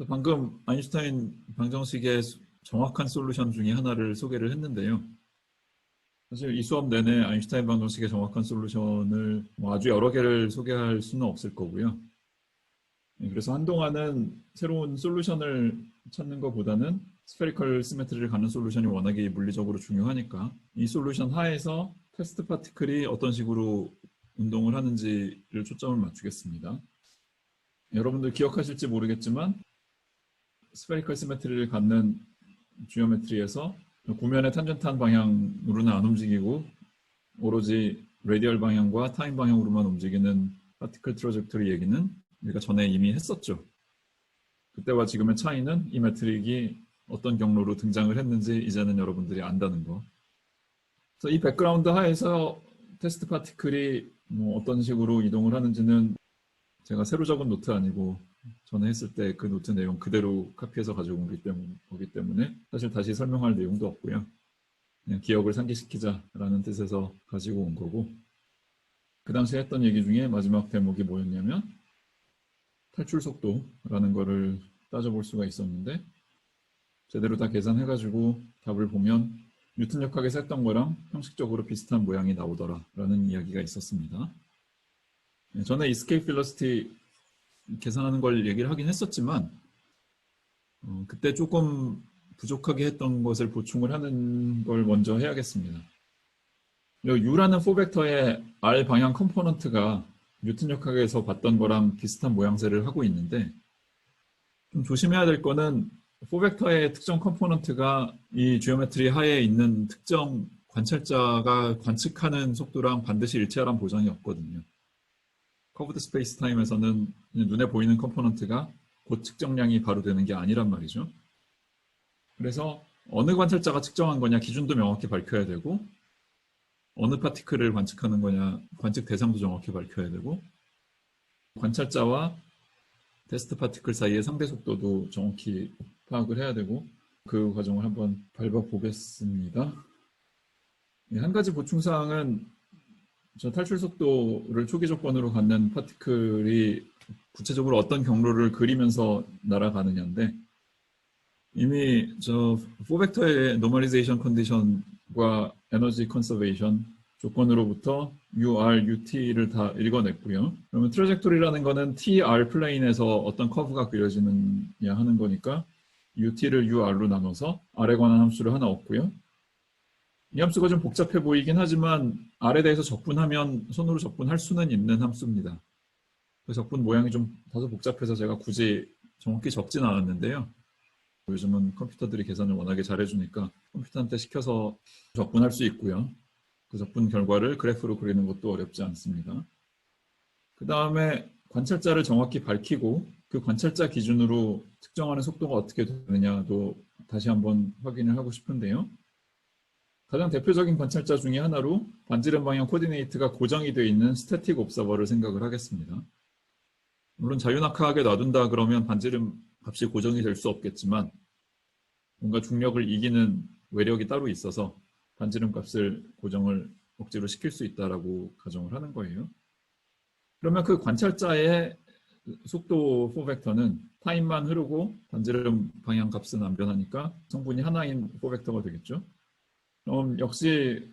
방금 아인슈타인 방정식의 정확한 솔루션 중에 하나를 소개를 했는데요. 사실 이 수업 내내 아인슈타인 방정식의 정확한 솔루션을 아주 여러 개를 소개할 수는 없을 거고요. 그래서 한동안은 새로운 솔루션을 찾는 것보다는 스페리컬 시메트리를 가는 솔루션이 워낙에 물리적으로 중요하니까 이 솔루션 하에서 테스트 파티클이 어떤 식으로 운동을 하는지를 초점을 맞추겠습니다. 여러분들 기억하실지 모르겠지만 스페리컬 시메트리를 갖는 지오메트리에서 구면의 탄젠트한 방향으로는 안 움직이고 오로지 레디얼 방향과 타임 방향으로만 움직이는 파티클 트러젝토리 얘기는 우리가 전에 이미 했었죠. 그때와 지금의 차이는 이 매트릭이 어떤 경로로 등장을 했는지 이제는 여러분들이 안다는 거. 그래서 이 백그라운드 하에서 테스트 파티클이 어떤 식으로 이동을 하는지는 제가 새로 적은 노트 아니고 전에 했을 때 그 노트 내용 그대로 카피해서 가지고 온 거기 때문에 사실 다시 설명할 내용도 없고요. 그냥 기억을 상기시키자라는 뜻에서 가지고 온 거고, 그 당시에 했던 얘기 중에 마지막 대목이 뭐였냐면 탈출 속도라는 거를 따져볼 수가 있었는데, 제대로 다 계산해가지고 답을 보면 뉴턴 역학에서 했던 거랑 형식적으로 비슷한 모양이 나오더라 라는 이야기가 있었습니다. 전에 이스케이프 벨로시티 계산하는 걸 얘기를 하긴 했었지만 그때 조금 부족하게 했던 것을 보충을 하는 걸 먼저 해야겠습니다. U라는 4벡터의 R 방향 컴포넌트가 뉴턴 역학에서 봤던 거랑 비슷한 모양새를 하고 있는데, 좀 조심해야 될 거는 4벡터의 특정 컴포넌트가 이 지오메트리 하에 있는 특정 관찰자가 관측하는 속도랑 반드시 일치하라는 보장이 없거든요. 커브드 스페이스 타임에서는 눈에 보이는 컴포넌트가 그 측정량이 바로 되는 게 아니란 말이죠. 그래서 어느 관찰자가 측정한 거냐 기준도 명확히 밝혀야 되고, 어느 파티클을 관측하는 거냐 관측 대상도 정확히 밝혀야 되고, 관찰자와 테스트 파티클 사이의 상대 속도도 정확히 파악을 해야 되고, 그 과정을 한번 밟아보겠습니다. 한 가지 보충사항은 저 탈출 속도를 초기 조건으로 갖는 파티클이 구체적으로 어떤 경로를 그리면서 날아가느냐인데, 이미 저 4벡터의 노멀리제이션 컨디션과 에너지 컨서베이션 조건으로부터 UR, UT를 다 읽어냈고요. 그러면 트래젝토리라는 거는 TR 플레인에서 어떤 커브가 그려지느냐 하는 거니까 UT를 UR로 나눠서 R에 관한 함수를 하나 얻고요. 이 함수가 좀 복잡해 보이긴 하지만 R에 대해서 적분하면 손으로 적분할 수는 있는 함수입니다. 그 적분 모양이 좀 다소 복잡해서 제가 굳이 정확히 적진 않았는데요. 요즘은 컴퓨터들이 계산을 워낙에 잘해주니까 컴퓨터한테 시켜서 적분할 수 있고요. 그 적분 결과를 그래프로 그리는 것도 어렵지 않습니다. 그 다음에 관찰자를 정확히 밝히고 그 관찰자 기준으로 측정하는 속도가 어떻게 되느냐도 다시 한번 확인을 하고 싶은데요. 가장 대표적인 관찰자 중에 하나로 반지름 방향 코디네이트가 고정이 되어 있는 스태틱 옵서버를 생각을 하겠습니다. 물론 자유낙하하게 놔둔다 그러면 반지름 값이 고정이 될 수 없겠지만 뭔가 중력을 이기는 외력이 따로 있어서 반지름 값을 고정을 억지로 시킬 수 있다라고 가정을 하는 거예요. 그러면 그 관찰자의 속도 4벡터는 타임만 흐르고 반지름 방향 값은 안 변하니까 성분이 하나인 4벡터가 되겠죠. 그럼 역시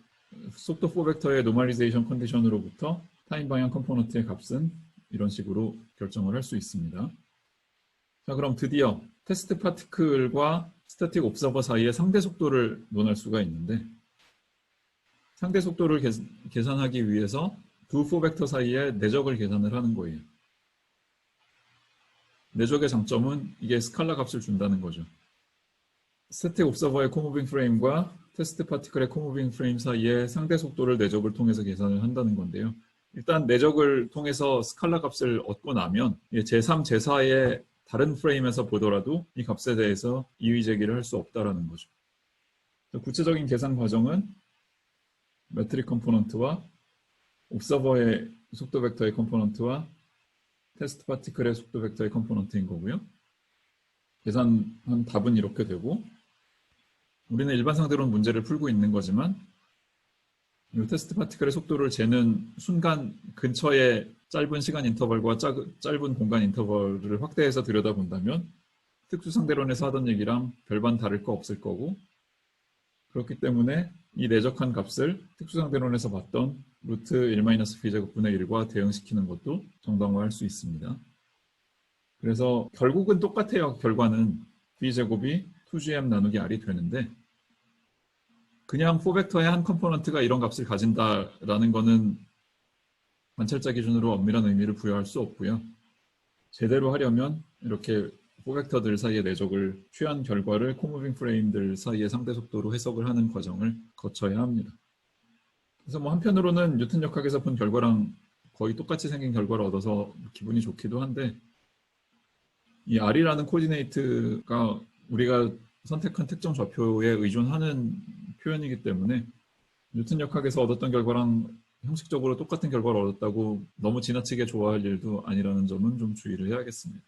속도 4벡터의 노멀리제이션 컨디션으로부터 타임 방향 컴포넌트의 값은 이런 식으로 결정을 할 수 있습니다. 자, 그럼 드디어 테스트 파티클과 스태틱 옵서버 사이의 상대 속도를 논할 수가 있는데, 상대 속도를 계산하기 위해서 두 4벡터 사이의 내적을 계산을 하는 거예요. 내적의 장점은 이게 스칼라 값을 준다는 거죠. 스태틱 옵서버의 코무빙 프레임과 테스트 파티클의 코무빙 프레임 사이의 상대 속도를 내적을 통해서 계산을 한다는 건데요. 일단 내적을 통해서 스칼라 값을 얻고 나면 제3, 제4의 다른 프레임에서 보더라도 이 값에 대해서 이의 제기를 할 수 없다라는 거죠. 구체적인 계산 과정은 매트릭 컴포넌트와 옵서버의 속도 벡터의 컴포넌트와 테스트 파티클의 속도 벡터의 컴포넌트인 거고요. 계산한 답은 이렇게 되고, 우리는 일반 상대로는 문제를 풀고 있는 거지만 이 테스트 파티클의 속도를 재는 순간 근처의 짧은 시간 인터벌과 짧은 공간 인터벌을 확대해서 들여다본다면 특수상대론에서 하던 얘기랑 별반 다를 거 없을 거고, 그렇기 때문에 이 내적한 값을 특수상대론에서 봤던 루트 1-b제곱분의 1과 대응시키는 것도 정당화할 수 있습니다. 그래서 결국은 똑같아요. 결과는 b제곱이 2gm 나누기 r이 되는데, 그냥 4벡터의 한 컴포넌트가 이런 값을 가진다라는 거는 관찰자 기준으로 엄밀한 의미를 부여할 수 없고요. 제대로 하려면 이렇게 4벡터들 사이의 내적을 취한 결과를 코무빙 프레임들 사이의 상대 속도로 해석을 하는 과정을 거쳐야 합니다. 그래서 뭐 한편으로는 뉴턴 역학에서 본 결과랑 거의 똑같이 생긴 결과를 얻어서 기분이 좋기도 한데, 이 r이라는 코디네이트가 우리가 선택한 특정 좌표에 의존하는 표현이기 때문에 뉴턴 역학에서 얻었던 결과랑 형식적으로 똑같은 결과를 얻었다고 너무 지나치게 좋아할 일도 아니라는 점은 좀 주의를 해야겠습니다.